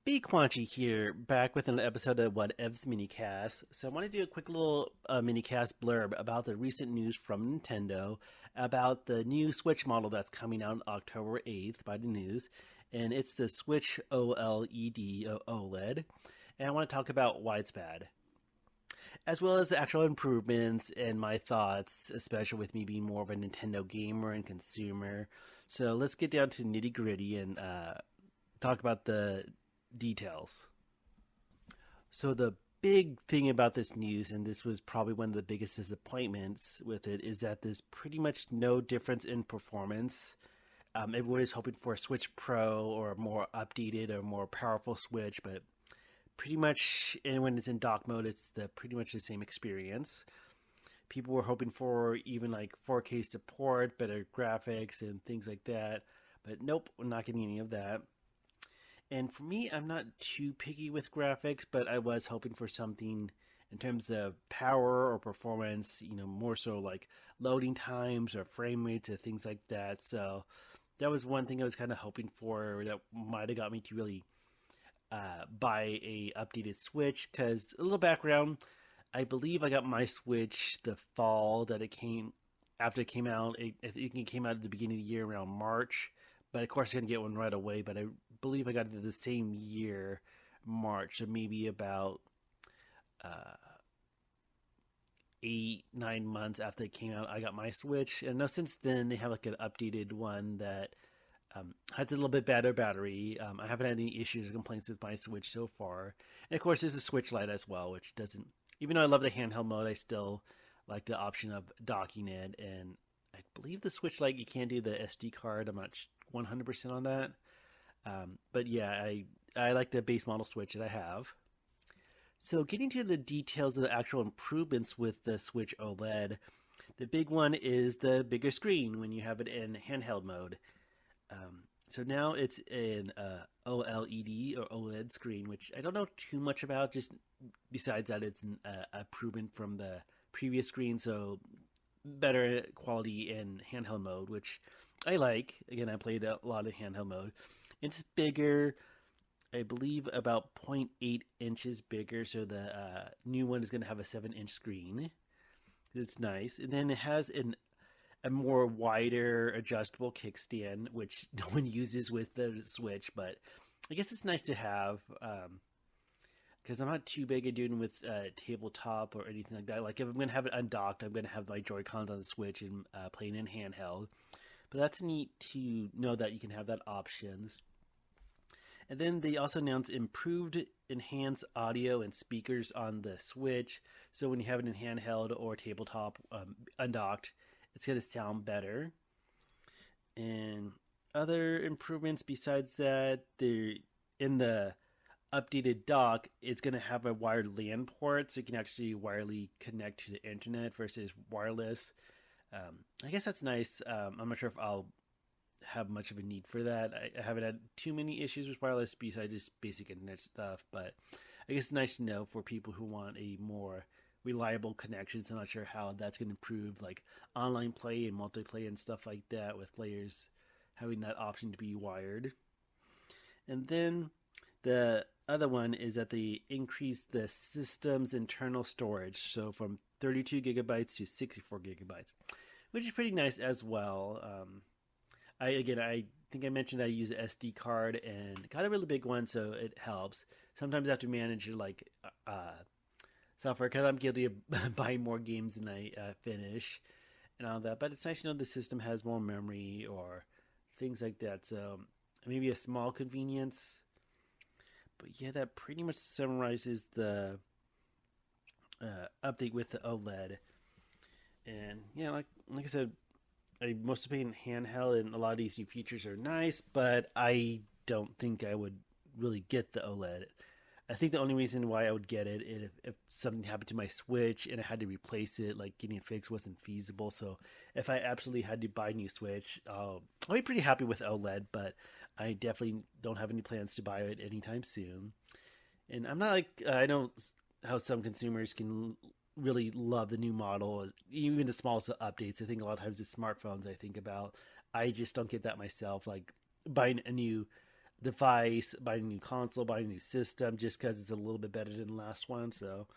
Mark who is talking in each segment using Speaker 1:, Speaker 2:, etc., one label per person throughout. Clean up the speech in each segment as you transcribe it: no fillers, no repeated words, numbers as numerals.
Speaker 1: Big Quanchi here, back with an episode of Whatevs minicast. So I want to do a quick little minicast blurb about the recent news from Nintendo about the new Switch model that's coming out on October 8th by the news, and it's the Switch OLED OLED. And I want to talk about why it's bad, as well as the actual improvements and my thoughts, especially with me being more of a Nintendo gamer and consumer. So let's get down to nitty gritty and talk about the details. So the big thing about this news, and this was probably one of the biggest disappointments with it, is that there's pretty much no difference in performance. Everybody's hoping for a Switch Pro or a more updated or more powerful Switch, but pretty much, and when it's in dock mode, it's pretty much the same experience. People were hoping for even like 4K support, better graphics, and things like that, but nope, we're not getting any of that. And for me, I'm not too picky with graphics, but I was hoping for something in terms of power or performance, more so like loading times or frame rates or things like that. So that was one thing I was kind of hoping for that might have got me to really buy a updated Switch. Because a little background, I believe I got my Switch the fall that it came after it came out. I think it came out at the beginning of the year around March. But of course, I didn't get one right away. But I believe I got it the same year, March, so maybe about uh, 8, 9 months after it came out, I got my Switch. And now since then, they have like an updated one that has a little bit better battery. I haven't had any issues or complaints with my Switch so far. And of course, there's a Switch Lite as well, which doesn't, even though I love the handheld mode, I still like the option of docking it. And I believe the Switch Lite, you can do the SD card. I'm not 100% on that. But yeah, I like the base model Switch that I have. So getting to the details of the actual improvements with the Switch OLED, the big one is the bigger screen when you have it in handheld mode. So now it's an OLED or OLED screen, which I don't know too much about, just besides that it's a improvement from the previous screen, so better quality in handheld mode, which I like. Again, I played a lot of handheld mode. It's bigger, I believe about zero point 0.8 inches bigger, so the new one is going to have a 7-inch screen. It's nice. And then it has a more wider adjustable kickstand, which no one uses with the Switch, but I guess it's nice to have because I'm not too big at doing with tabletop or anything like that. Like if I'm going to have it undocked, I'm going to have my Joy-Cons on the Switch and playing in handheld. But that's neat to know that you can have that options. And then they also announced improved enhanced audio and speakers on the Switch. So when you have it in handheld or tabletop undocked, it's going to sound better. And other improvements besides that, they're in the updated dock, it's going to have a wired LAN port, so you can actually wirely connect to the internet versus wireless. I guess that's nice. I'm not sure if I'll have much of a need for that. I haven't had too many issues with wireless besides just basic internet stuff, but I guess it's nice to know for people who want a more reliable connection. So I'm not sure how that's going to improve like online play and multiplayer and stuff like that with players having that option to be wired. And then the other one is that they increased the system's internal storage, so from 32 gigabytes to 64 gigabytes, which is pretty nice as well. I think I mentioned I use an SD card and got a really big one, so it helps. Sometimes I have to manage like software because I'm guilty of buying more games than I finish and all that. But it's nice to know the system has more memory or things like that. So maybe a small convenience. But yeah, that pretty much summarizes the update with the OLED. And yeah, like I said, I mostly play in handheld, and a lot of these new features are nice, but I don't think I would really get the OLED. I think the only reason why I would get it is if something happened to my Switch and I had to replace it, like getting it fixed wasn't feasible. So if I absolutely had to buy a new Switch, I'll be pretty happy with OLED, but I definitely don't have any plans to buy it anytime soon. And I'm not like, I know how some consumers can really love the new model, even the smallest updates. I think a lot of times with smartphones, I think about, I just don't get that myself. Like buying a new device, buy a new console, buy a new system just because it's a little bit better than the last one. So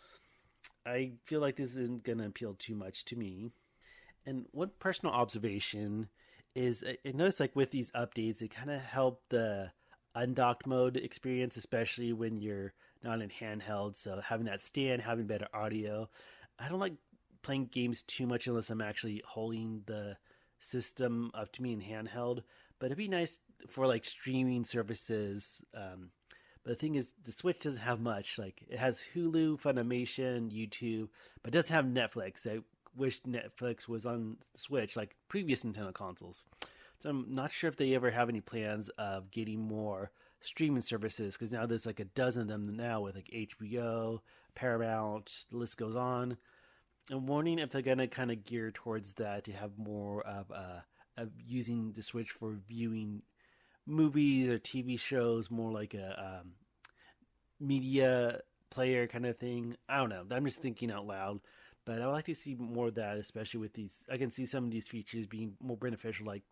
Speaker 1: I feel like this isn't going to appeal too much to me. And one personal observation is I noticed like with these updates, it kind of helped the undocked mode experience, especially when you're not in handheld. So having that stand, having better audio. I don't like playing games too much unless I'm actually holding the system up to me in handheld. But it'd be nice for like streaming services. But the thing is, the Switch doesn't have much. Like it has Hulu, Funimation, YouTube, but it doesn't have Netflix. I wish Netflix was on the Switch like previous Nintendo consoles. So I'm not sure if they ever have any plans of getting more streaming services because now there's like a dozen of them now with like HBO, Paramount, the list goes on. I'm wondering if they're gonna kind of gear towards that to have more of using the Switch for viewing movies or TV shows, more like a media player kind of thing. I don't know. I'm just thinking out loud, but I would like to see more of that, especially with these. I can see some of these features being more beneficial, like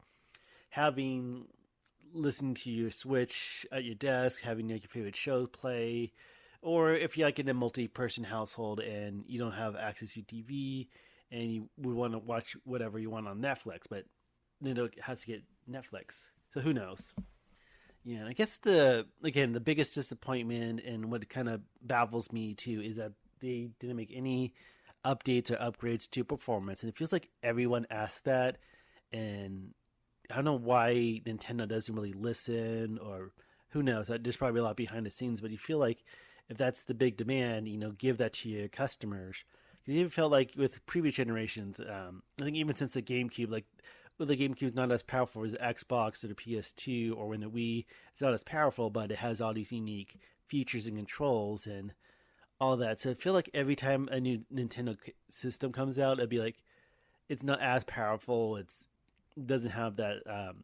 Speaker 1: having listening to your Switch at your desk, having like your favorite shows play, or if you're like in a multi-person household and you don't have access to TV and you would want to watch whatever you want on Netflix, but Nintendo has to get Netflix. So who knows? Yeah, and I guess the biggest disappointment and what kind of baffles me too is that they didn't make any updates or upgrades to performance, and it feels like everyone asked that, and I don't know why Nintendo doesn't really listen, or who knows. There's probably a lot behind the scenes, but you feel like if that's the big demand, give that to your customers. Because you even felt like with previous generations, I think even since the GameCube, like well, the GameCube is not as powerful as the Xbox or the PS2 or when the Wii, it's not as powerful, but it has all these unique features and controls and all that. So I feel like every time a new Nintendo system comes out, it'd be like it's not as powerful. It doesn't have that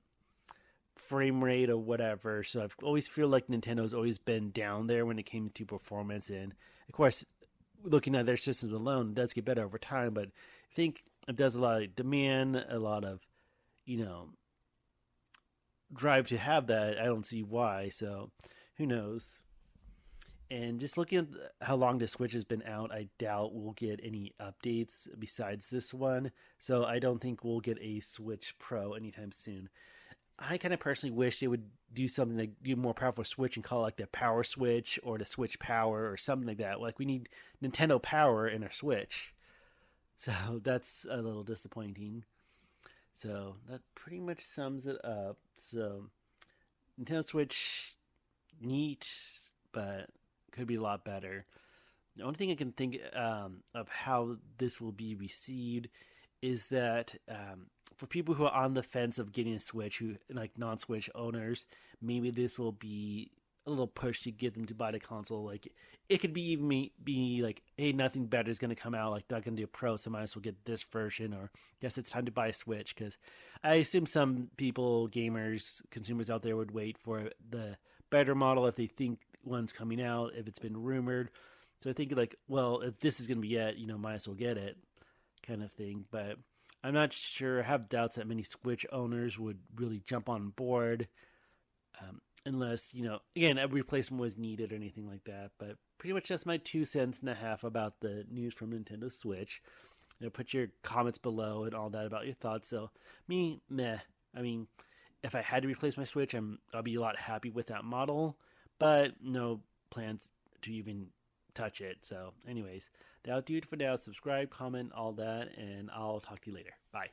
Speaker 1: frame rate or whatever. So I've always feel like Nintendo's always been down there when it came to performance. And of course, looking at their systems alone, it does get better over time. But I think it does a lot of demand, a lot of you know drive to have that. I don't see why. So who knows? And just looking at how long the Switch has been out, I doubt we'll get any updates besides this one. So I don't think we'll get a Switch Pro anytime soon. I kind of personally wish they would do something like do a more powerful Switch and call it like the Power Switch or the Switch Power or something like that. Like we need Nintendo Power in our Switch. So that's a little disappointing. So that pretty much sums it up. So Nintendo Switch, neat, but could be a lot better. The only thing I can think of how this will be received is that for people who are on the fence of getting a Switch, who like non-Switch owners, maybe this will be a little push to get them to buy the console. Like it could be even be like, hey, nothing better is going to come out. Like not going to do a Pro, so might as well get this version. Or guess it's time to buy a Switch because I assume some people, gamers, consumers out there would wait for the better model if they think one's coming out, if it's been rumored. So I think like, well, if this is going to be it, might as well get it, kind of thing. But I'm not sure. I have doubts that many Switch owners would really jump on board. Unless, again, a replacement was needed or anything like that. But pretty much that's my 2.5 cents about the news from Nintendo Switch. Put your comments below and all that about your thoughts. So, me, meh. I mean, if I had to replace my Switch, I'll be a lot happy with that model. But no plans to even touch it. So, anyways, that'll do it for now. Subscribe, comment, all that. And I'll talk to you later. Bye.